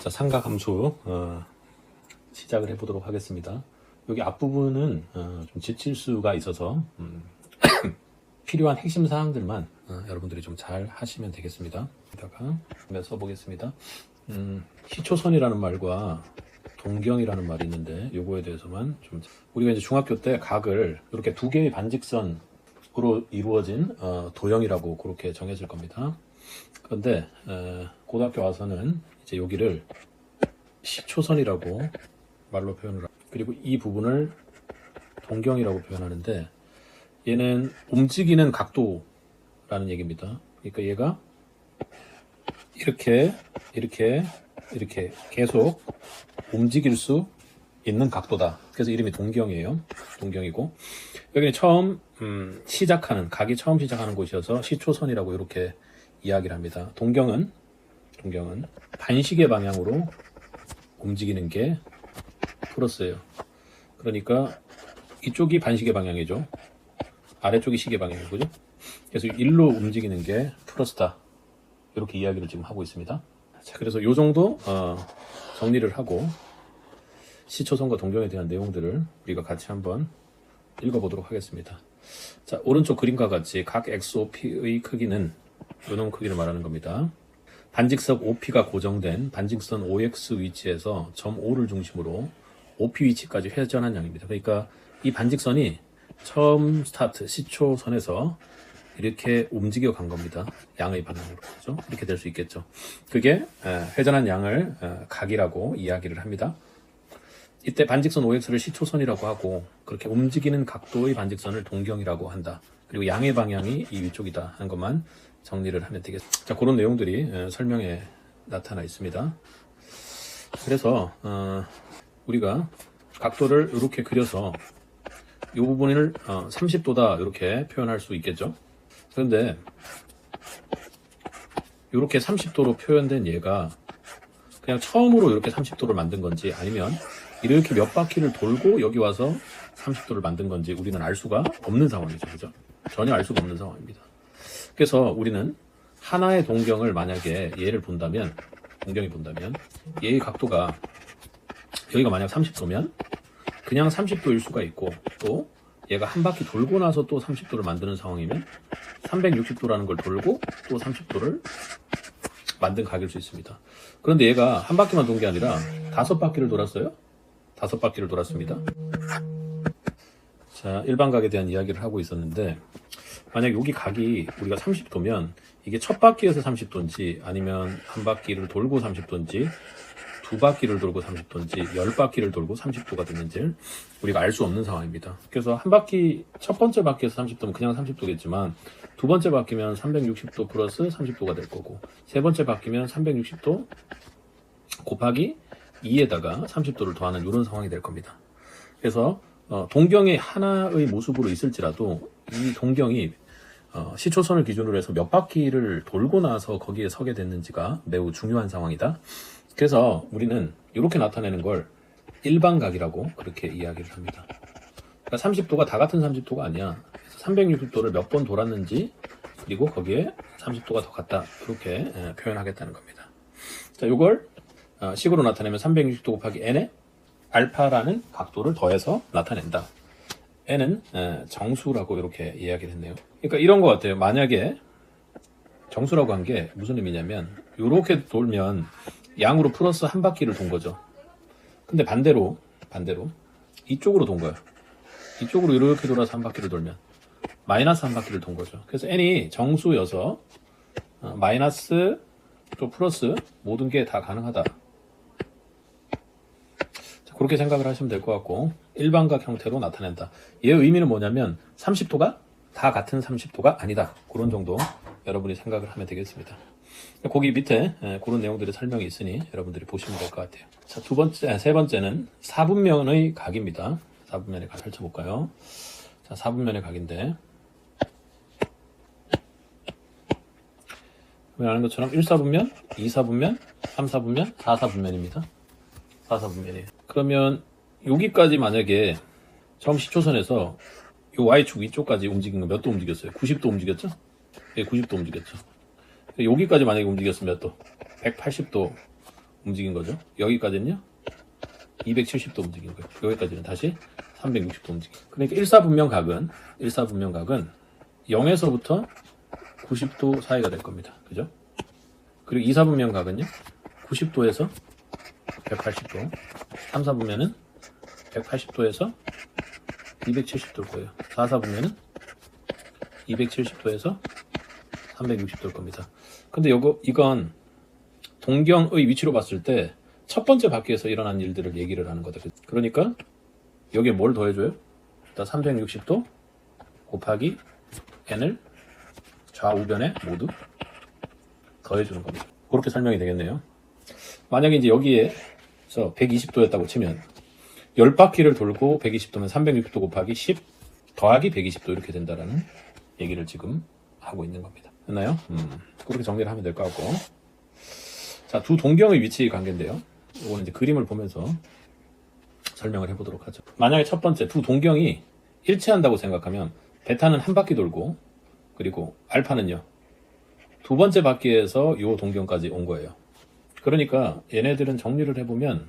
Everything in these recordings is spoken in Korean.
자, 삼각함수 시작을 해보도록 하겠습니다. 여기 앞부분은 좀 지칠 수가 있어서 필요한 핵심 사항들만 여러분들이 좀 잘 하시면 되겠습니다. 여기다가 써보겠습니다. 시초선이라는 말과 동경이라는 말이 있는데 요거에 대해서만 좀 우리가 이제 중학교 때 각을 이렇게 두 개의 반직선으로 이루어진 도형이라고 그렇게 정해질 겁니다. 그런데 고등학교 와서는 이제 여기를 시초선이라고 말로 표현을 하고, 그리고 이 부분을 동경이라고 표현하는데, 얘는 움직이는 각도라는 얘기입니다. 그러니까 얘가 이렇게 계속 움직일 수 있는 각도다. 그래서 이름이 동경이에요. 동경이고, 여기는 처음 각이 처음 시작하는 곳이어서 시초선이라고 이렇게 이야기를 합니다. 동경은 반시계 방향으로 움직이는 게 플러스예요. 그러니까 이쪽이 반시계 방향이죠. 아래쪽이 시계 방향이고, 그죠? 그래서 일로 움직이는 게 플러스다. 이렇게 이야기를 지금 하고 있습니다. 자, 그래서 요 정도 정리를 하고 시초선과 동경에 대한 내용들을 우리가 같이 한번 읽어보도록 하겠습니다. 자, 오른쪽 그림과 같이 각 XOP의 크기는 요놈 크기를 말하는 겁니다. 반직선 OP가 고정된 반직선 OX 위치에서 점 O를 중심으로 OP 위치까지 회전한 양입니다. 그러니까 이 반직선이 처음 스타트 시초선에서 이렇게 움직여 간 겁니다. 양의 방향으로. 그렇죠? 이렇게 될 수 있겠죠. 그게 회전한 양을 각이라고 이야기를 합니다. 이때 반직선 OX를 시초선이라고 하고, 그렇게 움직이는 각도의 반직선을 동경이라고 한다. 그리고 양의 방향이 이 위쪽이다 하는 것만 정리를 하면 되겠습니다. 자, 그런 내용들이 설명에 나타나 있습니다. 그래서 우리가 각도를 이렇게 그려서 이 부분을 30도다 이렇게 표현할 수 있겠죠. 그런데 이렇게 30도로 표현된 얘가 그냥 처음으로 이렇게 30도를 만든 건지, 아니면 이렇게 몇 바퀴를 돌고 여기 와서 30도를 만든 건지 우리는 알 수가 없는 상황이죠. 그죠? 전혀 알 수가 없는 상황입니다. 그래서 우리는 하나의 동경을 만약에 얘를 본다면, 동경이 본다면 얘의 각도가 여기가 만약 30도면 그냥 30도일 수가 있고, 또 얘가 한 바퀴 돌고 나서 또 30도를 만드는 상황이면 360도라는 걸 돌고 또 30도를 만든 각일 수 있습니다. 그런데 얘가 한 바퀴만 돈 게 아니라 5바퀴를 돌았어요. 5바퀴를 돌았습니다. 자, 일반각에 대한 이야기를 하고 있었는데, 만약 여기 각이 우리가 30도면 이게 첫 바퀴에서 30도인지, 아니면 한 바퀴를 돌고 30도인지, 두 바퀴를 돌고 30도인지, 10바퀴를 돌고 30도가 됐는지 우리가 알 수 없는 상황입니다. 그래서 한 바퀴, 첫 번째 바퀴에서 30도면 그냥 30도겠지만, 두 번째 바퀴면 360도 플러스 30도가 될 거고, 세 번째 바퀴면 360도 곱하기 2에다가 30도를 더하는 이런 상황이 될 겁니다. 그래서 동경의 하나의 모습으로 있을지라도 이 동경이 시초선을 기준으로 해서 몇 바퀴를 돌고 나서 거기에 서게 됐는지가 매우 중요한 상황이다. 그래서 우리는 이렇게 나타내는 걸 일반각이라고 그렇게 이야기를 합니다. 그러니까 30도가 다 같은 30도가 아니야. 360도를 몇 번 돌았는지, 그리고 거기에 30도가 더 같다, 이렇게 표현하겠다는 겁니다. 자, 이걸 식으로 나타내면 360도 곱하기 n에 알파라는 각도를 더해서 나타낸다. n은 정수라고 이렇게 이야기를 했네요. 그러니까 이런 것 같아요. 만약에 정수라고 한 게 무슨 의미냐면, 이렇게 돌면 양으로 플러스 한 바퀴를 돈 거죠. 근데 반대로 이쪽으로 돈 거예요. 이쪽으로 이렇게 돌아서 한 바퀴를 돌면 마이너스 한 바퀴를 돈 거죠. 그래서 n이 정수여서 마이너스 또 플러스 모든 게 다 가능하다. 자, 그렇게 생각을 하시면 될 것 같고, 일반각 형태로 나타낸다. 얘의 의미는 뭐냐면 30도가 다 같은 30도가 아니다. 그런 정도 여러분이 생각을 하면 되겠습니다. 거기 밑에 그런 내용들의 설명이 있으니 여러분들이 보시면 될 것 같아요. 자, 세 번째는 사분면의 각입니다. 사분면의 각 펼쳐볼까요? 자, 사분면의 각인데, 아는 것처럼 1사분면, 2사분면, 3사분면, 4사분면입니다. 4사분면이에요. 그러면 여기까지 만약에 처음 시초선에서 이 Y축 위쪽까지 움직인 거 몇 도 움직였어요? 90도 움직였죠? 네, 90도 움직였죠. 여기까지 만약에 움직였으면 몇 도? 180도 움직인 거죠. 여기까지는요 270도 움직인 거예요. 여기까지는 다시 360도 움직인. 그러니까 일사분명각은 0에서부터 90도 사이가 될 겁니다. 그죠? 그리고 이사분면각은요 90도에서 180도, 3사분면은 180도에서 270도일 거예요. 4사분면은 270도에서 360도일 겁니다. 근데 이건 동경의 위치로 봤을 때 첫 번째 바퀴에서 일어난 일들을 얘기를 하는 거다. 그러니까 여기에 뭘 더해줘요? 일단 360도 곱하기 n을 좌우변에 모두 더해주는 겁니다. 그렇게 설명이 되겠네요. 만약에 이제 여기에서 120도였다고 치면 10바퀴를 돌고 120도면 360도 곱하기 10 더하기 120도 이렇게 된다라는 얘기를 지금 하고 있는 겁니다. 됐나요? 그렇게 정리를 하면 될 것 같고. 자, 두 동경의 위치 관계인데요. 이거는 이제 그림을 보면서 설명을 해보도록 하죠. 만약에 첫 번째 두 동경이 일치한다고 생각하면 베타는 한 바퀴 돌고 그리고 알파는요 두 번째 바퀴에서 요 동경까지 온 거예요. 그러니까 얘네들은 정리를 해보면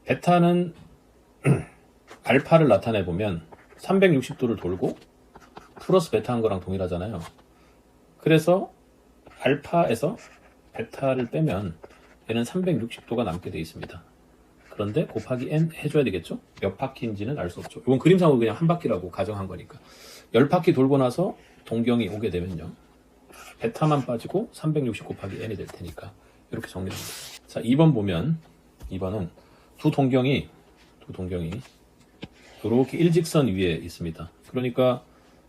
베타는 알파를 나타내보면 360도를 돌고 플러스 베타 한 거랑 동일하잖아요. 그래서 알파에서 베타를 빼면 얘는 360도가 남게 돼 있습니다. 그런데 곱하기 n 해줘야 되겠죠? 몇 바퀴인지는 알 수 없죠. 이건 그림상으로 그냥 한 바퀴라고 가정한 거니까. 10바퀴 돌고 나서 동경이 오게 되면요 베타만 빠지고 360 곱하기 n이 될 테니까 이렇게 정리합니다. 자, 2번 보면 2번은 두 동경이 이렇게 일직선 위에 있습니다. 그러니까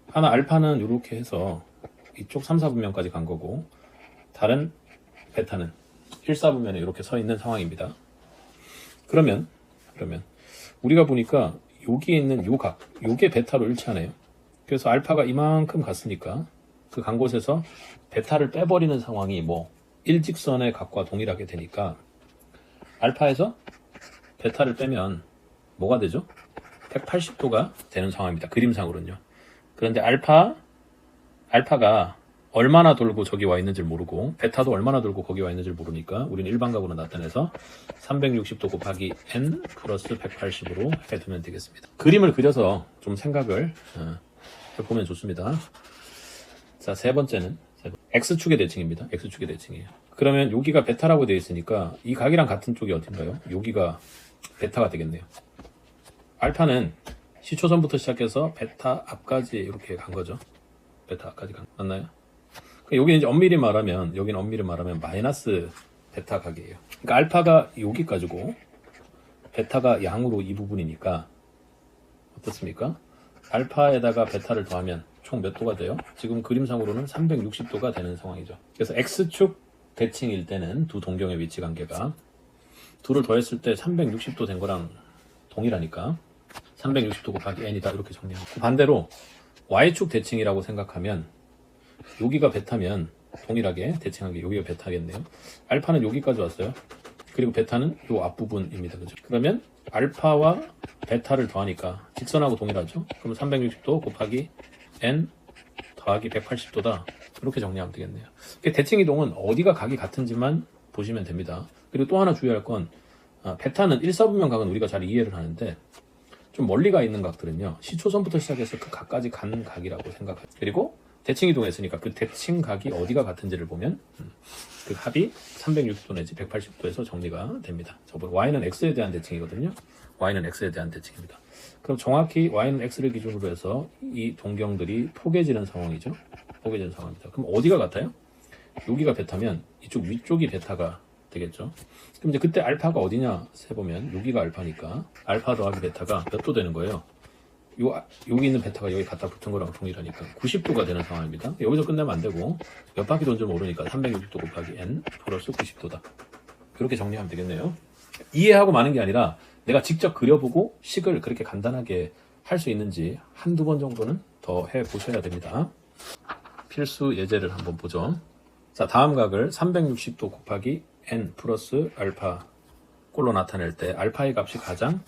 하나 알파는 이렇게 해서 이쪽 3, 4분면까지 간 거고 다른 베타는 1, 4분면에 이렇게 서 있는 상황입니다. 그러면 우리가 보니까 여기에 있는 요 각, 요게 베타로 일치하네요. 그래서 알파가 이만큼 갔으니까 그 간 곳에서 베타를 빼버리는 상황이 뭐 일직선의 각과 동일하게 되니까 알파에서 베타를 빼면 뭐가 되죠? 180도가 되는 상황입니다. 그림상으로는요. 그런데 알파가 얼마나 돌고 저기 와 있는지를 모르고 베타도 얼마나 돌고 거기 와 있는지를 모르니까 우리는 일반각으로 나타내서 360도 곱하기 n 플러스 180으로 해두면 되겠습니다. 그림을 그려서 좀 생각을 해보면 좋습니다. 자, 세 번째는 X축의 대칭입니다. X축의 대칭이에요. 그러면 여기가 베타라고 되어 있으니까 이 각이랑 같은 쪽이 어딘가요? 여기가 베타가 되겠네요. 알파는 시초선부터 시작해서 베타 앞까지 이렇게 간 거죠. 베타 앞까지 맞나요? 여기는 이제 엄밀히 말하면 마이너스 베타 각이에요. 그러니까 알파가 여기까지고 베타가 양으로 이 부분이니까 어떻습니까? 알파에다가 베타를 더하면 총 몇 도가 돼요? 지금 그림상으로는 360도가 되는 상황이죠. 그래서 X축 대칭일 때는 두 동경의 위치 관계가 둘을 더했을 때 360도 된 거랑 동일하니까 360도 곱하기 n이다 이렇게 정리하고, 반대로 Y축 대칭이라고 생각하면 여기가 베타면 동일하게 대칭한 게 여기가 베타겠네요. 알파는 여기까지 왔어요. 그리고 베타는 요 앞부분입니다. 그죠? 그러면 알파와 베타를 더하니까 직선하고 동일하죠? 그럼 360도 곱하기 n 더하기 180도다. 이렇게 정리하면 되겠네요. 대칭 이동은 어디가 각이 같은지만 보시면 됩니다. 그리고 또 하나 주의할 건 베타는 1사분면 각은 우리가 잘 이해를 하는데 좀 멀리 가 있는 각들은요 시초선부터 시작해서 그 각까지 간 각이라고 생각해요. 그리고 대칭 이동했으니까 그 대칭 각이 어디가 같은지를 보면 그 합이 360도 내지 180도에서 정리가 됩니다. 저번 y는 x에 대한 대칭이거든요. y는 x에 대한 대칭입니다. 그럼 정확히 y는 x를 기준으로 해서 이 동경들이 포개지는 상황이죠. 포개지는 상황입니다. 그럼 어디가 같아요? 여기가 베타면 이쪽 위쪽이 베타가 되겠죠. 그럼 이제 그때 알파가 어디냐 세보면 여기가 알파니까 알파 더하기 베타가 몇 도 되는 거예요? 여기 있는 베타가 여기 갖다 붙은 거랑 동일하니까 90도가 되는 상황입니다. 여기서 끝내면 안 되고 몇 바퀴 돈줄 모르니까 360도 곱하기 n 플러스 90도다. 그렇게 정리하면 되겠네요. 이해하고 마는 게 아니라 내가 직접 그려보고 식을 그렇게 간단하게 할 수 있는지 한두 번 정도는 더 해보셔야 됩니다. 필수 예제를 한번 보죠. 자, 다음 각을 360도 곱하기 n 플러스 알파 꼴로 나타낼 때 알파의 값이 가장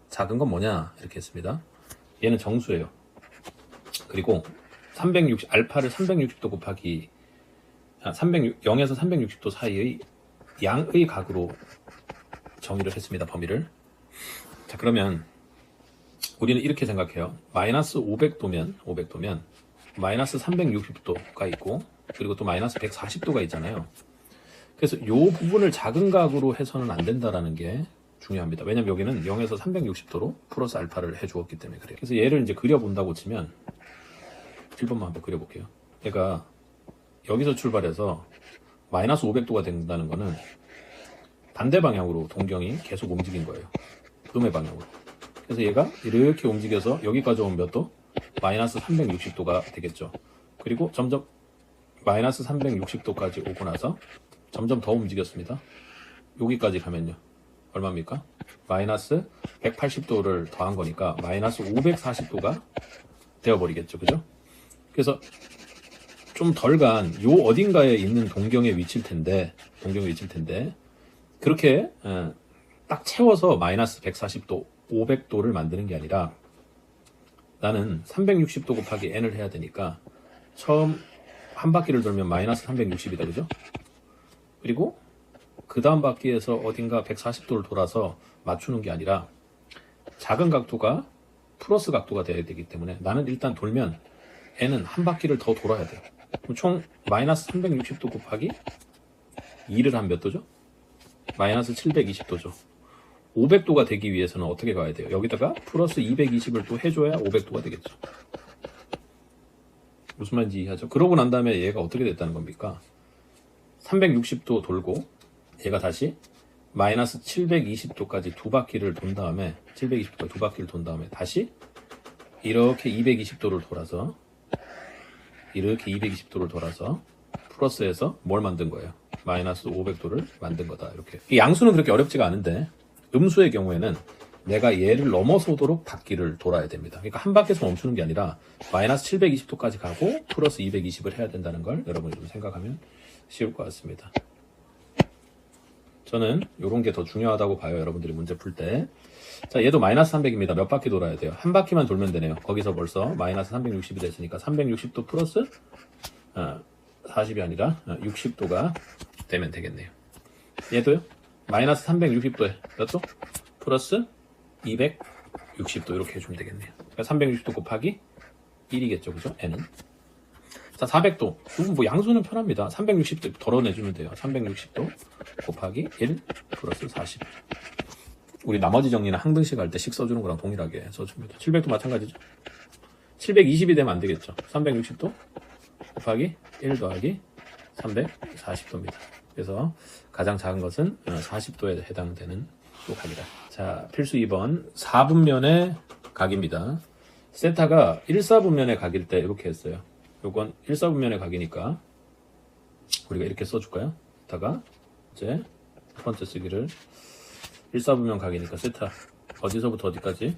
작은 건 뭐냐 이렇게 했습니다. 얘는 정수예요. 그리고 알파를 360도 곱하기 0에서 360도 사이의 양의 각으로 정의를 했습니다. 범위를. 자, 그러면 우리는 이렇게 생각해요. 마이너스 500도면 마이너스 360도가 있고 그리고 또 마이너스 140도가 있잖아요. 그래서 이 부분을 작은 각으로 해서는 안 된다라는 게 중요합니다. 왜냐면 여기는 0에서 360도로 플러스 알파를 해주었기 때문에 그래요. 그래서 얘를 이제 그려본다고 치면 1번만 한번 그려볼게요. 얘가 여기서 출발해서 마이너스 500도가 된다는 거는 반대 방향으로 동경이 계속 움직인 거예요. 음의 방향으로. 그래서 얘가 이렇게 움직여서 여기까지 오면 몇 도? 마이너스 360도가 되겠죠. 그리고 점점 마이너스 360도까지 오고 나서 점점 더 움직였습니다. 여기까지 가면요. 얼마입니까? 마이너스 180도를 더한 거니까 마이너스 540도가 되어버리겠죠. 그죠? 그래서 좀 덜 간 요 어딘가에 있는 동경에 위치일 텐데 그렇게 딱 채워서 마이너스 140도, 500도를 만드는 게 아니라 나는 360도 곱하기 n을 해야 되니까 처음 한 바퀴를 돌면 마이너스 360이다. 그죠? 그리고 그 다음 바퀴에서 어딘가 140도를 돌아서 맞추는 게 아니라 작은 각도가 플러스 각도가 돼야 되기 때문에 나는 일단 돌면 n은 한 바퀴를 더 돌아야 돼요. 그럼 총 마이너스 360도 곱하기 2를 한 몇 도죠? 마이너스 720도죠. 500도가 되기 위해서는 어떻게 가야 돼요? 여기다가 플러스 220을 또 해줘야 500도가 되겠죠. 무슨 말인지 이해하죠? 그러고 난 다음에 얘가 어떻게 됐다는 겁니까? 360도 돌고 얘가 다시 마이너스 720도까지 두 바퀴를 돈 다음에 720도까지 두 바퀴를 돈 다음에 다시 이렇게 220도를 돌아서 플러스해서 뭘 만든 거예요? 마이너스 500도를 만든 거다. 이렇게. 이 양수는 그렇게 어렵지가 않은데 음수의 경우에는 내가 얘를 넘어서도록 바퀴를 돌아야 됩니다. 그러니까 한 바퀴에서 멈추는 게 아니라 마이너스 720도까지 가고 플러스 220을 해야 된다는 걸 여러분이 좀 생각하면 쉬울 것 같습니다. 저는 이런 게 더 중요하다고 봐요. 여러분들이 문제 풀 때. 자, 얘도 마이너스 300입니다. 몇 바퀴 돌아야 돼요? 한 바퀴만 돌면 되네요. 거기서 벌써 마이너스 360이 됐으니까 360도 플러스 40이 아니라 60도가 되면 되겠네요. 얘도요? 마이너스 360도에 몇 도? 플러스 260도 이렇게 해주면 되겠네요. 그러니까 360도 곱하기 1이겠죠. 그죠? n은. 자, 400도. 이건 뭐 양수는 편합니다. 360도 덜어내주면 돼요. 360도 곱하기 1 플러스 40. 우리 나머지 정리는 항등식 할 때 식 써주는 거랑 동일하게 써줍니다. 700도 마찬가지죠. 720이 되면 안 되겠죠. 360도 곱하기 1 더하기 340도입니다. 그래서 가장 작은 것은 40도에 해당되는 또 각이다. 자, 필수 2번 4분면의 각입니다. 세타가 1사분면의 각일 때 이렇게 했어요. 요건 1사분면의 각이니까 우리가 이렇게 써줄까요? 다가 이제 첫 번째 쓰기를 1사분면 각이니까 세타 어디서부터 어디까지?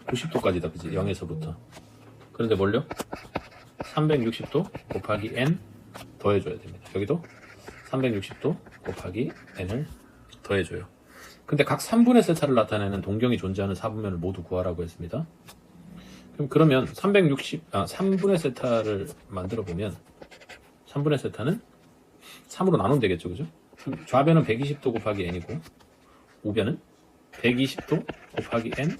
90도까지다. 그지? 0에서부터. 그런데 뭘요? 360도 곱하기 n 더해줘야 됩니다. 여기도 360도 곱하기 n을 더해줘요. 근데 각 3분의 세타를 나타내는 동경이 존재하는 4분면을 모두 구하라고 했습니다. 그러면 3분의 세타를 만들어 보면 3분의 세타는 3으로 나누면 되겠죠. 그죠? 좌변은 120도 곱하기 n이고 우변은 120도 곱하기 n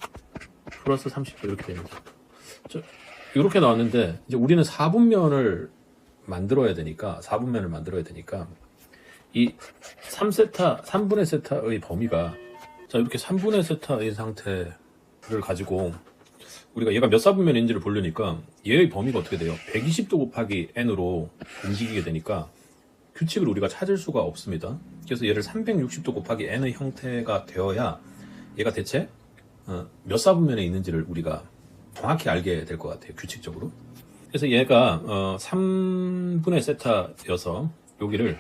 플러스 30도 이렇게 됩니다. 이렇게 나왔는데 이제 우리는 4분면을 만들어야 되니까 이 3분의 세타의 범위가 자 이렇게 3분의 세타의 상태를 가지고 우리가 얘가 몇 사분면인지를 보려니까 얘의 범위가 어떻게 돼요? 120도 곱하기 n으로 움직이게 되니까 규칙을 우리가 찾을 수가 없습니다. 그래서 얘를 360도 곱하기 n의 형태가 되어야 얘가 대체 몇 사분면에 있는지를 우리가 정확히 알게 될 것 같아요. 규칙적으로. 그래서 얘가 3분의 세타여서 여기를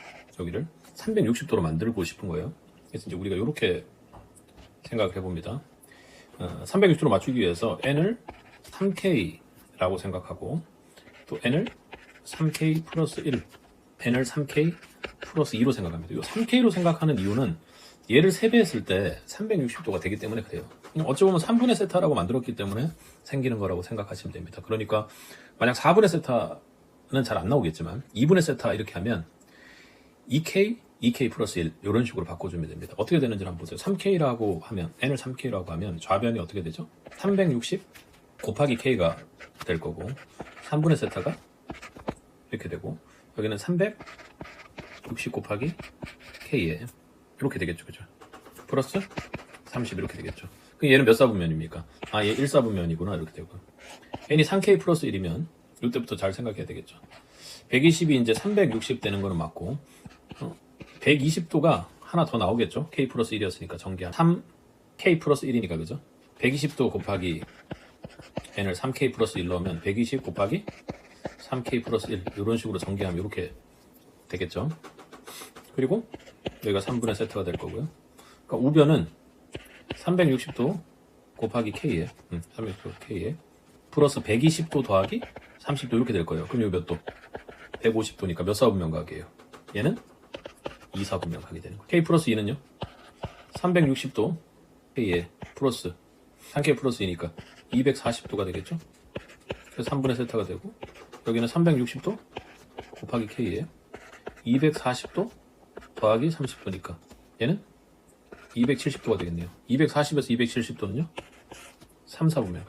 360도로 만들고 싶은 거예요. 그래서 이제 우리가 이렇게 생각을 해봅니다. 360도로 맞추기 위해서 n을 3k라고 생각하고 또 n을 3k 플러스 1, n을 3k 플러스 2로 생각합니다. 이 3k로 생각하는 이유는 얘를 3배 했을 때 360도가 되기 때문에 그래요. 어찌 보면 3분의 세타라고 만들었기 때문에 생기는 거라고 생각하시면 됩니다. 그러니까 만약 4분의 세타는 잘 안 나오겠지만 2분의 세타 이렇게 하면 2k, 2k 플러스 1 이런 식으로 바꿔주면 됩니다. 어떻게 되는지 한번 보세요. 3k라고 하면 n을 3k라고 하면 좌변이 어떻게 되죠? 360 곱하기 k가 될 거고 3분의 세타가 이렇게 되고 여기는 360 곱하기 k에 이렇게 되겠죠, 그죠? 플러스 30 이렇게 되겠죠. 그럼 얘는 몇 사분면입니까? 아, 얘 1사분면이구나 이렇게 되고 n이 3k 플러스 1이면 이때부터 잘 생각해야 되겠죠. 120이 이제 360 되는 거는 맞고 120도가 하나 더 나오겠죠. k 플러스 1이었으니까 정기한 3k 플러스 1이니까 그죠? 120도 곱하기 n을 3k 플러스 1 넣으면 120 곱하기 3k 플러스 1 이런 식으로 전개하면 이렇게 되겠죠. 그리고 여기가 3분의 세타가 될 거고요. 그러니까 우변은 360도 곱하기 k에 360도 k에 플러스 120도 더하기 30도 이렇게 될 거예요. 그럼 여기 몇 도? 150도니까 몇 사분면 각이에요? 얘는 2사분면 각이 되는 거예요. k 플러스 2는요? 360도 k에 플러스 3k 플러스 2니까 240도가 되겠죠? 그래서 3분의 세타가 되고 여기는 360도 곱하기 k에 240도 더하기 30도니까 얘는 270도가 되겠네요. 240에서 270도는요? 3, 4분면.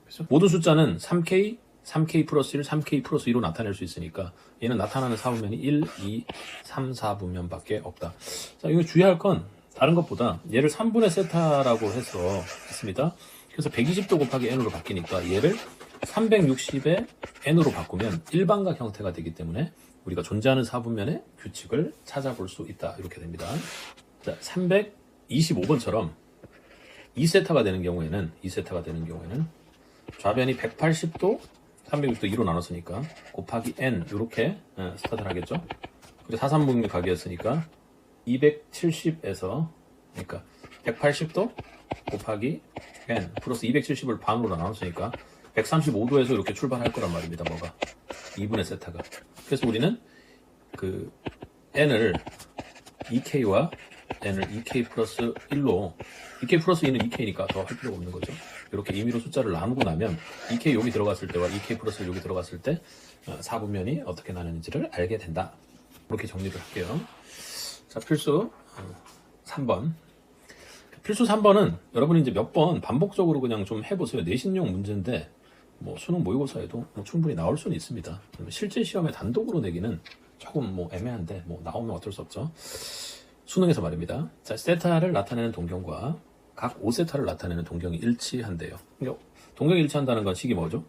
그렇죠? 모든 숫자는 3K, 3K 플러스 1, 3K 플러스 2로 나타낼 수 있으니까 얘는 나타나는 사분면이 1, 2, 3, 4분면밖에 없다. 자, 이거 주의할 건 다른 것보다 얘를 3분의 세타라고 해서 했습니다. 그래서 120도 곱하기 n으로 바뀌니까 얘를 360에 n으로 바꾸면 일반각 형태가 되기 때문에 우리가 존재하는 사분면의 규칙을 찾아볼 수 있다. 이렇게 됩니다. 자, 325번처럼 2세타가 되는 경우에는 좌변이 180도, 360도 2로 나눴으니까 곱하기 n 이렇게 스타트를 하겠죠. 그리고 사삼분면 각이었으니까 270에서 그러니까 180도 곱하기 n 플러스 270을 반으로 나눴으니까 135도에서 이렇게 출발할 거란 말입니다. 뭐가? 2분의 세타가. 그래서 우리는 그 n을 2k와 n을 2k 플러스 1로 2k 플러스 2는 2k니까 더 할 필요가 없는 거죠. 이렇게 임의로 숫자를 나누고 나면 2k 여기 들어갔을 때와 2k 플러스 1 여기 들어갔을 때 사분면이 어떻게 나누는지를 알게 된다. 이렇게 정리를 할게요. 자, 필수 3번. 필수 3번은 여러분이 이제 몇 번 반복적으로 그냥 좀 해보세요. 내신용 문제인데 뭐 수능 모의고사에도 뭐 충분히 나올 수는 있습니다. 실제 시험에 단독으로 내기는 조금 뭐 애매한데 뭐 나오면 어쩔 수 없죠. 수능에서 말입니다. 자, 세타를 나타내는 동경과 각 5세타를 나타내는 동경이 일치한대요. 그러니까 동경이 일치한다는 건 식이 뭐죠?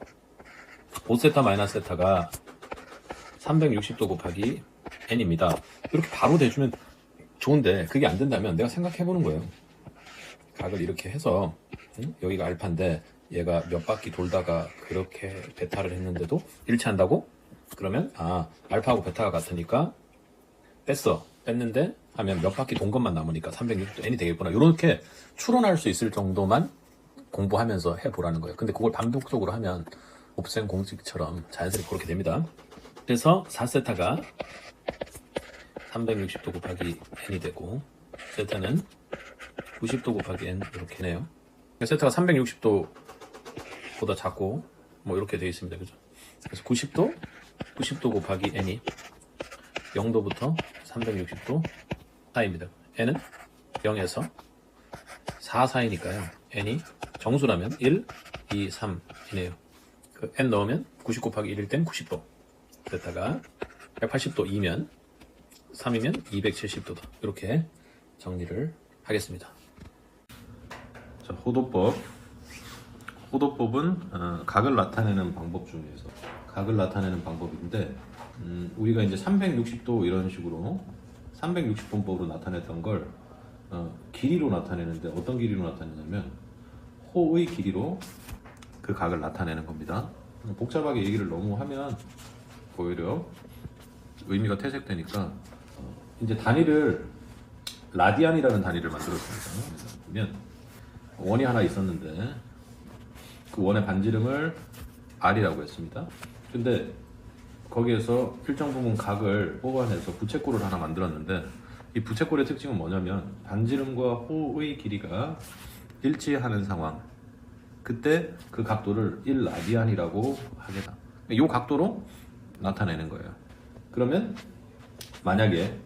5세타 마이너스 세타가 360도 곱하기 n입니다. 이렇게 바로 대주면 좋은데 그게 안 된다면 내가 생각해 보는 거예요. 각을 이렇게 해서 여기가 알파인데 얘가 몇 바퀴 돌다가 그렇게 베타를 했는데도 일치한다고? 그러면 알파하고 베타가 같으니까 뺐는데 하면 몇 바퀴 돈 것만 남으니까 360도 n이 되겠구나. 이렇게 추론할 수 있을 정도만 공부하면서 해보라는 거예요. 근데 그걸 반복적으로 하면 옵션 공식처럼 자연스럽게 그렇게 됩니다. 그래서 4세타가 360도 곱하기 n이 되고 세타는 90도 곱하기 n 이렇게 네요. 세타가 360도보다 작고 뭐 이렇게 되어 있습니다. 그죠? 그래서 90도 곱하기 n이 0도부터 360도 사이입니다. n은 0에서 4 사이니까요. n이 정수라면 1, 2, 3이네요. 그 n 넣으면 90 곱하기 1일 땐 90도. 세타가 180도이면 3이면 270도다. 이렇게 정리를 하겠습니다. 자, 호도법은 각을 나타내는 방법 중에서 각을 나타내는 방법인데 우리가 이제 360도 이런 식으로 360분법으로 나타냈던 걸 길이로 나타내는데 어떤 길이로 나타내냐면 호의 길이로 그 각을 나타내는 겁니다. 복잡하게 얘기를 너무 하면 오히려 의미가 퇴색되니까 이제 단위를 라디안이라는 단위를 만들었습니다. 그래서 보면 원이 하나 있었는데 그 원의 반지름을 r이라고 했습니다. 근데 거기에서 일정 부분 각을 뽑아내서 부채꼴을 하나 만들었는데 이 부채꼴의 특징은 뭐냐면 반지름과 호의 길이가 일치하는 상황, 그때 그 각도를 1라디안이라고 하겠다. 이 각도로 나타내는 거예요. 그러면 만약에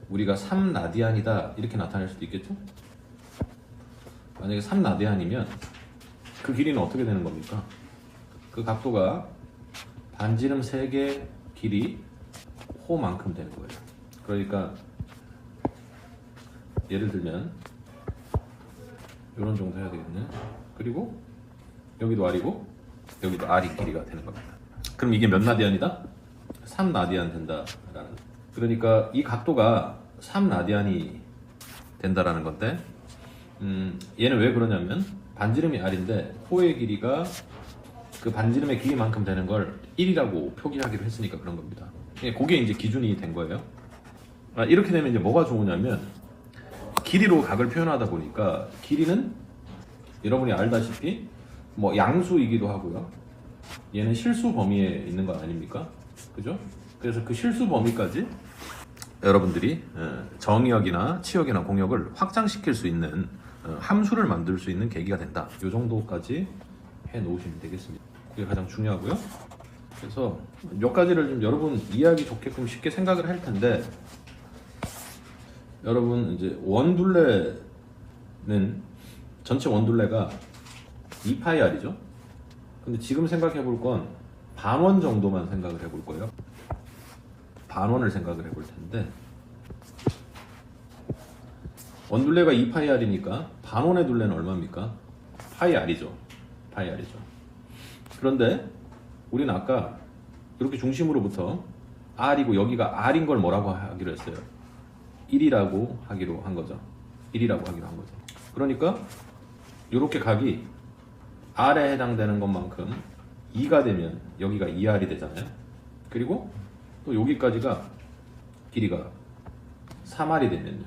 우리가 3라디안이다 이렇게 나타낼 수도 있겠죠? 만약에 3라디안이면 그 길이는 어떻게 되는 겁니까? 그 각도가 반지름 3개 길이 호만큼 되는 거예요. 그러니까 예를 들면 이런 정도 해야 되겠네. 그리고 여기도 R이고 여기도 R이 길이가 되는 겁니다. 그럼 이게 몇 라디안이다? 3라디안 된다라는. 그러니까 이 각도가 3라디안이 된다라는 건데 얘는 왜 그러냐면 반지름이 R인데 호의 길이가 그 반지름의 길이만큼 되는 걸 1이라고 표기하기로 했으니까 그런 겁니다. 그게 이제 기준이 된 거예요. 이렇게 되면 이제 뭐가 좋으냐면 길이로 각을 표현하다 보니까 길이는 여러분이 알다시피 뭐 양수이기도 하고요. 얘는 실수 범위에 있는 거 아닙니까? 그죠? 그래서 그 실수 범위까지 여러분들이 정의역이나 치역이나 공역을 확장시킬 수 있는 함수를 만들 수 있는 계기가 된다. 이 정도까지 해 놓으시면 되겠습니다. 그게 가장 중요하고요. 그래서 몇 가지를 좀 여러분 이해하기 좋게끔 쉽게 생각을 할 텐데, 여러분 이제 원둘레는 전체 원둘레가 2파이r이죠. 근데 지금 생각해 볼 건 반원 정도만 생각을 해 볼 거예요. 반원을 생각을 해 볼 텐데, 원둘레가 2파이r이니까 반원의 둘레는 얼마입니까? 파이r이죠. 파이r이죠. 그런데 우리는 아까 이렇게 중심으로부터 r이고 여기가 r인 걸 뭐라고 하기로 했어요? 1이라고 하기로 한 거죠. 1이라고 하기로 한 거죠. 그러니까 이렇게 각이 r에 해당되는 것만큼 2가 되면 여기가 2r이 되잖아요. 그리고 또 여기까지가 길이가 3r이 되면요,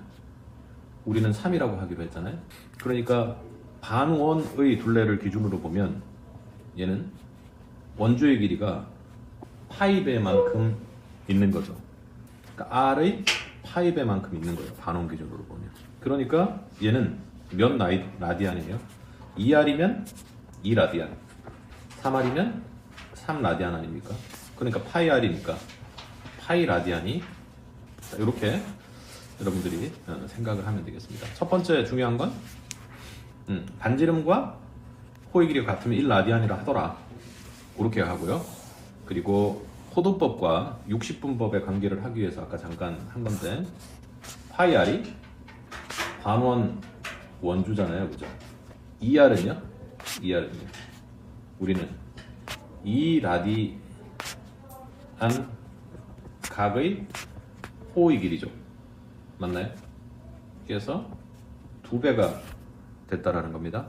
우리는 3이라고 하기로 했잖아요. 그러니까 반원의 둘레를 기준으로 보면 얘는 원주의 길이가 파이배만큼 있는 거죠. 그러니까 r의 파이배만큼 있는 거예요. 반원 기준으로 보면. 그러니까 얘는 몇 라디안이에요? 2r이면 2라디안, 3r이면 3라디안 아닙니까? 그러니까 파이r이니까 파이라디안이, 이렇게 여러분들이 생각을 하면 되겠습니다. 첫 번째 중요한 건 반지름과 호의 길이가 같으면 1라디안이라 하더라, 그렇게 하고요. 그리고 호도법과 60분법의 관계를 하기 위해서 아까 잠깐 한 건데, 파이r이 반원 원주잖아요, 그죠? 2r은요? 2r은요? 우리는 2라디안 각의 호의 길이죠. 맞나요? 그래서 2배가 됐다라는 겁니다.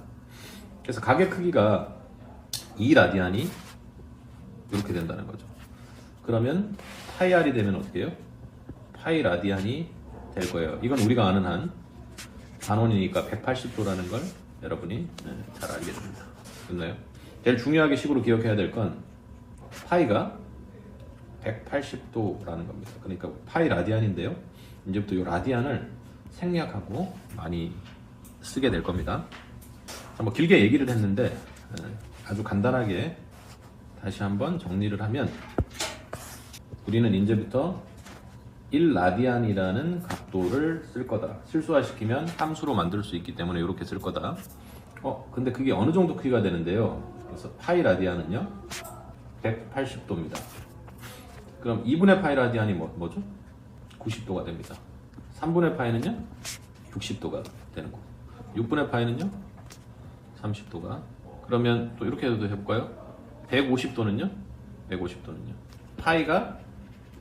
그래서 각의 크기가 2라디안이 이렇게 된다는 거죠. 그러면 파이r이 되면 어떻게 해요? 파이라디안이 될 거예요. 이건 우리가 아는 한 반원이니까 180도라는 걸 여러분이 잘 알게 됩니다. 됐나요? 제일 중요하게 식으로 기억해야 될 건 파이가 180도라는 겁니다. 그러니까 파이라디안인데요, 이제부터 이 라디안을 생략하고 많이 쓰게 될 겁니다. 뭐 길게 얘기를 했는데 아주 간단하게 다시 한번 정리를 하면, 우리는 이제부터 1라디안이라는 각도를 쓸 거다. 실수화시키면 함수로 만들 수 있기 때문에 이렇게 쓸 거다. 근데 그게 어느 정도 크기가 되는데요. 그래서 파이라디안은요 180도입니다. 그럼 2분의 파이라디안이 뭐죠? 90도가 됩니다. 3분의 파이는요 60도가 되는 거고, 6분의 파이는요 30도가. 그러면 또 이렇게 해도 해볼까요? 150도는요? 150도는요? 파이가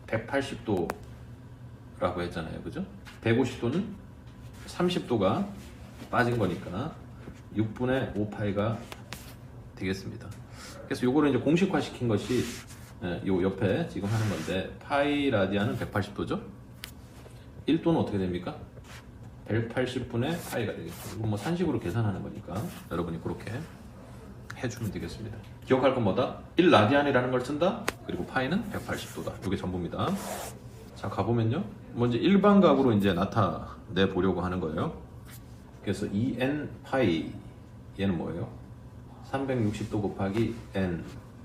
180도라고 했잖아요, 그죠? 150도는 30도가 빠진 거니까 6분의 5파이가 되겠습니다. 그래서 요거를 이제 공식화 시킨 것이 요 옆에 지금 하는 건데, 파이 라디안은 180도죠? 1도는 어떻게 됩니까? 180분의 파이가 되겠죠. 이건 뭐 산식으로 계산하는 거니까 여러분이 그렇게 해주면 되겠습니다. 기억할 건 뭐다? 1라디안이라는 걸 쓴다. 그리고 파이는 180도다. 이게 전부입니다. 자, 가보면요, 먼저 일반각으로 이제 나타내 보려고 하는 거예요. 그래서 2n 파이, 얘는 뭐예요? 360도 곱하기 n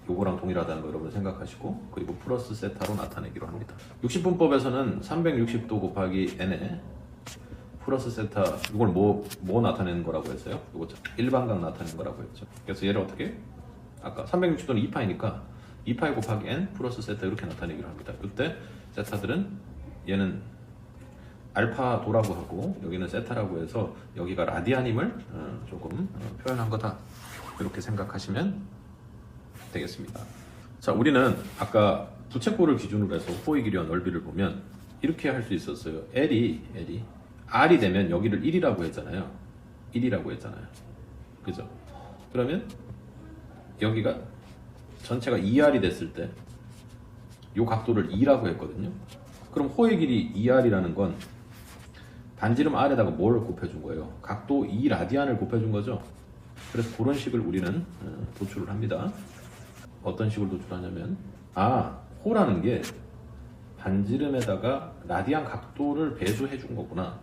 요거랑 동일하다는 거 여러분 생각하시고, 그리고 플러스 세타로 나타내기로 합니다. 60분법에서는 360도 곱하기 n에 플러스 세타, 이걸 뭐 나타내는 거라고 했어요? 이거 일반각 나타내는 거라고 했죠. 그래서 얘를 어떻게? 아까 360도는 2파이니까 2파이 곱하기 n 플러스 세타 이렇게 나타내기로 합니다. 이때 세타들은 얘는 알파도라고 하고 여기는 세타라고 해서 여기가 라디안임을 조금 표현한 거다, 이렇게 생각하시면 되겠습니다. 자, 우리는 아까 부채꼴을 기준으로 해서 호의 길이와 넓이를 보면 이렇게 할 수 있었어요. L이 R이 되면 여기를 1이라고 했잖아요. 1이라고 했잖아요. 그죠? 그러면 여기가 전체가 2R이 됐을 때 이 각도를 2라고 했거든요. 그럼 호의 길이 2R이라는 건 반지름 R에다가 뭘 곱해준 거예요? 각도 2라디안을 곱해준 거죠. 그래서 그런 식을 우리는 도출을 합니다. 어떤 식으로 도출하냐면, 호라는 게 반지름에다가 라디안 각도를 배수해 준 거구나.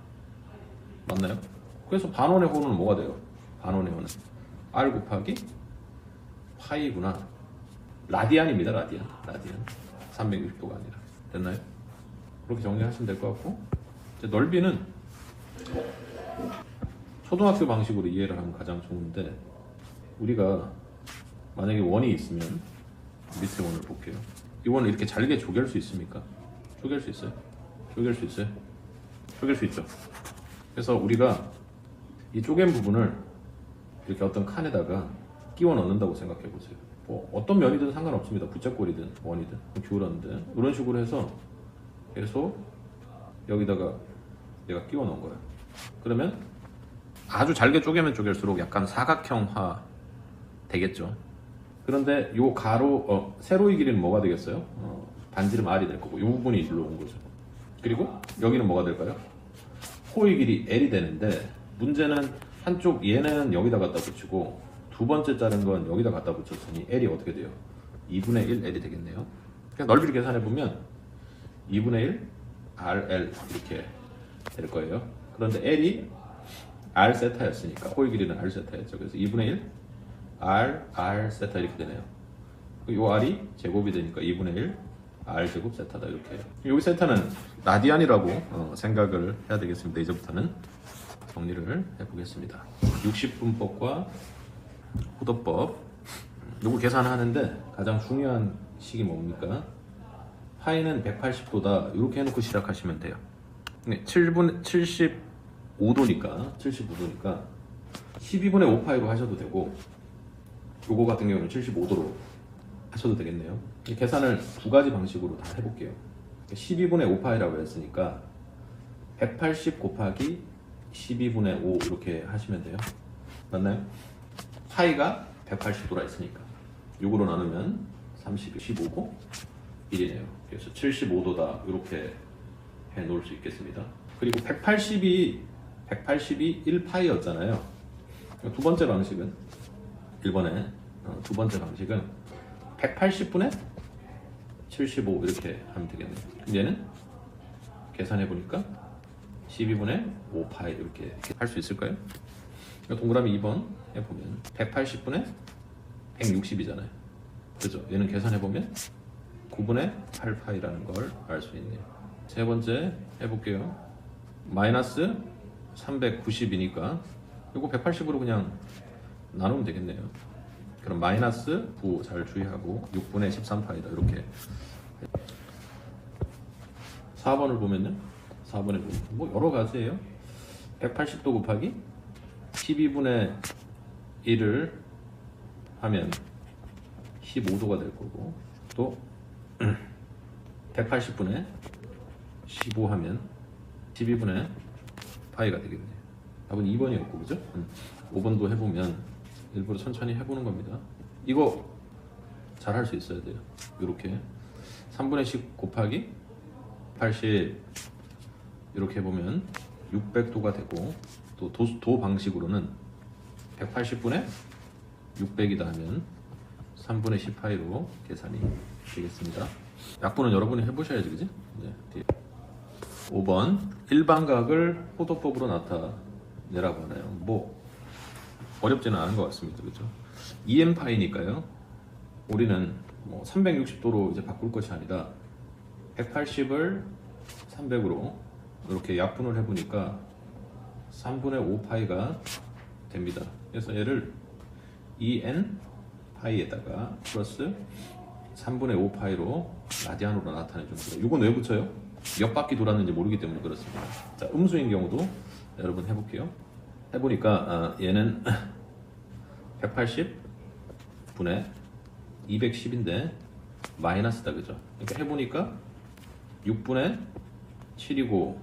맞나요? 그래서 반원의 호는 뭐가 돼요? 반원의 호는 R 곱하기 파이구나. 라디안입니다. 라디안 360도가 아니라. 됐나요? 그렇게 정리하시면 될 것 같고, 이제 넓이는 초등학교 방식으로 이해를 하면 가장 좋은데, 우리가 만약에 원이 있으면 밑에 원을 볼게요. 이 원을 이렇게 잘게 쪼갤 수 있습니까? 쪼갤 수 있어요? 쪼갤 수 있어요? 쪼갤 수 있죠. 그래서 우리가 이 쪼갠 부분을 이렇게 어떤 칸에다가 끼워 넣는다고 생각해 보세요. 뭐 어떤 면이든 상관없습니다. 부채꼴이든 원이든 기울었는데 이런 식으로 해서 계속 여기다가 내가 끼워 넣은 거예요. 그러면 아주 잘게 쪼개면 쪼갤수록 약간 사각형화 되겠죠. 그런데 요 가로 세로의 길이는 뭐가 되겠어요? 반지름 R이 될 거고 이 부분이 일로 온 거죠. 그리고 여기는 뭐가 될까요? 호의 길이 L이 되는데, 문제는 한쪽 얘는 여기다 갖다 붙이고 두 번째 자른 건 여기다 갖다 붙였으니 L이 어떻게 돼요? 2분의 1 L이 되겠네요. 그냥 넓이를 계산해 보면 2분의 1 RL 이렇게 될 거예요. 그런데 L이 R 세타였으니까 호의 길이는 R 세타였죠. 그래서 2분의 1 R 세타 이렇게 되네요. 요 R이 제곱이 되니까 2분의 1 R 제곱 세타다, 이렇게 해요. 여기 세타는 라디안이라고 생각을 해야 되겠습니다. 이제부터는 정리를 해보겠습니다. 60분법과 호도법, 요거 계산하는데 가장 중요한 식이 뭡니까? 파이는 180도다 이렇게 해놓고 시작하시면 돼요. 75도니까 12분의 5파이로 하셔도 되고, 요거 같은 경우는 75도로 하셔도 되겠네요. 계산을 두 가지 방식으로 다 해볼게요. 12분의 5파이라고 했으니까 180 곱하기 12분의 5 이렇게 하시면 돼요. 맞나요? 파이가 180도라 했으니까 요거로 나누면 15고 1이네요. 그래서 75도다 이렇게 해 놓을 수 있겠습니다. 그리고 180이 1파이였잖아요. 두 번째 방식은 1번에 두 번째 방식은 180분의 75 이렇게 하면 되겠네요. 얘는 계산해 보니까 12분의 5파이 이렇게 할 수 있을까요? 동그라미 2번 해보면 180분의 160이잖아요. 그죠? 얘는 계산해 보면 9분의 8파이라는 걸 알 수 있네요. 세 번째 해볼게요. 마이너스 390이니까 이거 180으로 그냥 나누면 되겠네요. 그럼 마이너스 9 잘 주의하고 6분의 13파이다 이렇게. 4번을 보면요. 4번에 보면 뭐 여러 가지예요. 180도 곱하기 12분의 1을 하면 15도가 될 거고, 또 180분의 15 하면 12분의 파이가 되겠네요. 답은 2번이었고, 그죠? 5번도 해보면 일부러 천천히 해보는 겁니다. 이거 잘 할 수 있어야 돼요. 이렇게 3분의 10 곱하기 80 이렇게 해보면 600도가 되고, 또 도 방식으로는 180분의 600이다 하면 3분의 10파이로 계산이 되겠습니다. 약분은 여러분이 해보셔야지, 그지? 네. 5번 일반각을 호도법으로 나타내라고 하나요? 뭐 어렵지는 않은 것 같습니다, 그죠? 2n파이니까요. 우리는 뭐 360도로 이제 바꿀 것이 아니라 180을 300으로 이렇게 약분을 해보니까 3분의 5파이가 됩니다. 그래서 얘를 2n 파이에다가 플러스 3분의 5파이로 라디안으로 나타내줍니다. 이건 왜 붙여요? 몇 바퀴 돌았는지 모르기 때문에 그렇습니다. 자, 음수인 경우도 여러분 해볼게요. 해보니까 얘는 180분의 210인데 마이너스다, 그죠? 그러니까 해보니까 6분의 7이고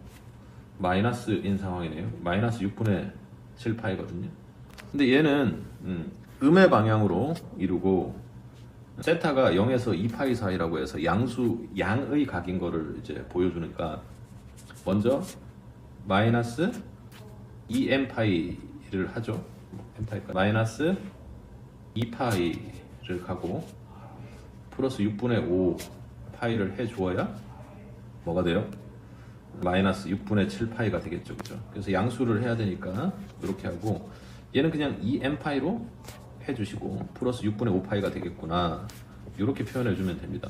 마이너스인 상황이네요. 마이너스 6분의 7파이거든요. 근데 얘는 음의 방향으로 이루고 세타가 0에서 2파이 사이라고 해서 양의 각인 거를 이제 보여주니까 먼저 마이너스 2n파이를 하죠. n파이까 마이너스 2파이를 가고 플러스 6분의 5파이를 해주어야 뭐가 돼요? 마이너스 6분의 7파이가 되겠죠, 그죠? 그래서 양수를 해야 되니까 이렇게 하고 얘는 그냥 2n파이로 해주시고 플러스 6분의 5파이가 되겠구나, 이렇게 표현해주면 됩니다.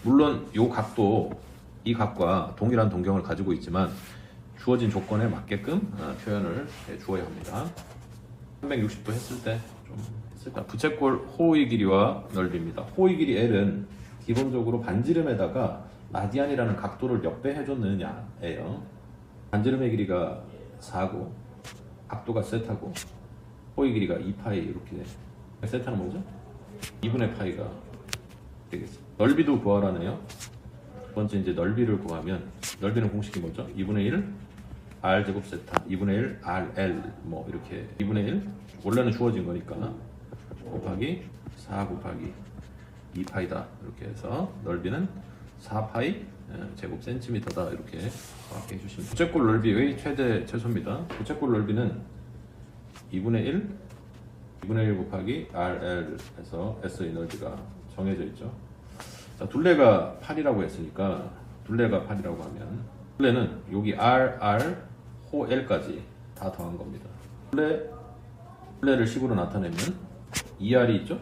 물론 이 각도 이 각과 동일한 동경을 가지고 있지만 주어진 조건에 맞게끔 표현을 해주어야 합니다. 360도 했을 때 좀 했을까? 부채꼴 호의 길이와 넓이입니다. 호의 길이 L은 기본적으로 반지름에다가 라디안이라는 각도를 몇 배 해줬느냐예요. 반지름의 길이가 4고 각도가 세타고 호의 길이가 2파이, 이렇게 세타는 뭐죠? 2분의 파이가 되겠어요. 넓이도 구하라네요. 두 번째 이제 넓이를 구하면 넓이는 공식이 뭐죠? 2분의 1 r 제곱 세타, 2분의 1 rl 뭐 이렇게 2분의 1 원래는 주어진 거니까 곱하기 4 곱하기 2파이다, 이렇게 해서 넓이는 4파이 제곱 센티미터다, 이렇게 정확히 해주시면 부채꼴 넓이의 최대 최소입니다. 부채꼴 넓이는 2분의 1 곱하기 RL 해서 S의 넓이가 정해져 있죠. 자, 둘레가 8이라고 했으니까 둘레가 8이라고 하면 둘레는 여기 RR 호 L까지 다 더한 겁니다. 둘레를 식으로 나타내면 2R이 있죠.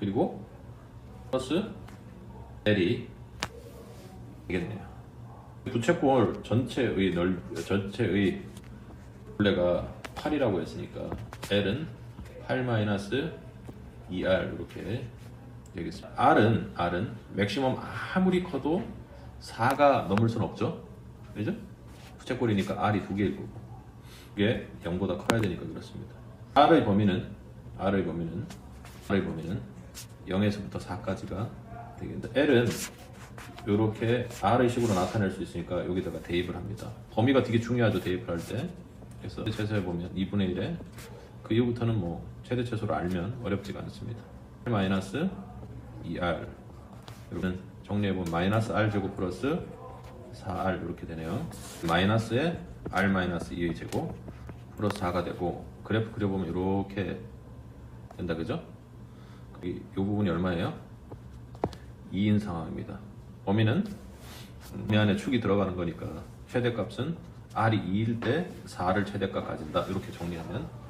그리고 플러스 L이 되겠네요. 부채꼴 전체의 둘레가 8이라고 했으니까 L은 8-2R 이렇게 되겠습니다. R은 맥시멈 아무리 커도 4가 넘을 수는 없죠, 그죠? 부채꼴이니까 R이 2개일 거고 이게 0보다 커야 되니까 그렇습니다. R의 범위는 0에서부터 4까지가 되겠는데 L은 이렇게 R의 식으로 나타낼 수 있으니까 여기다가 대입을 합니다. 범위가 되게 중요하죠, 대입을 할 때. 그래서 최소해보면 2분의 1에 그 이후부터는 뭐 최대 최소를 알면 어렵지가 않습니다. 마이너스 2R, 여러분 정리해보면 마이너스 R 제곱 플러스 4R 이렇게 되네요. 마이너스에 R 마이너스 2의 제곱 플러스 4가 되고 그래프 그려보면 이렇게 된다, 그죠? 이 부분이 얼마예요? 2인 상황입니다. 범위는 이 안에 축이 들어가는 거니까 최대값은 R이 2일 때 4를 최대값 가진다, 이렇게 정리하면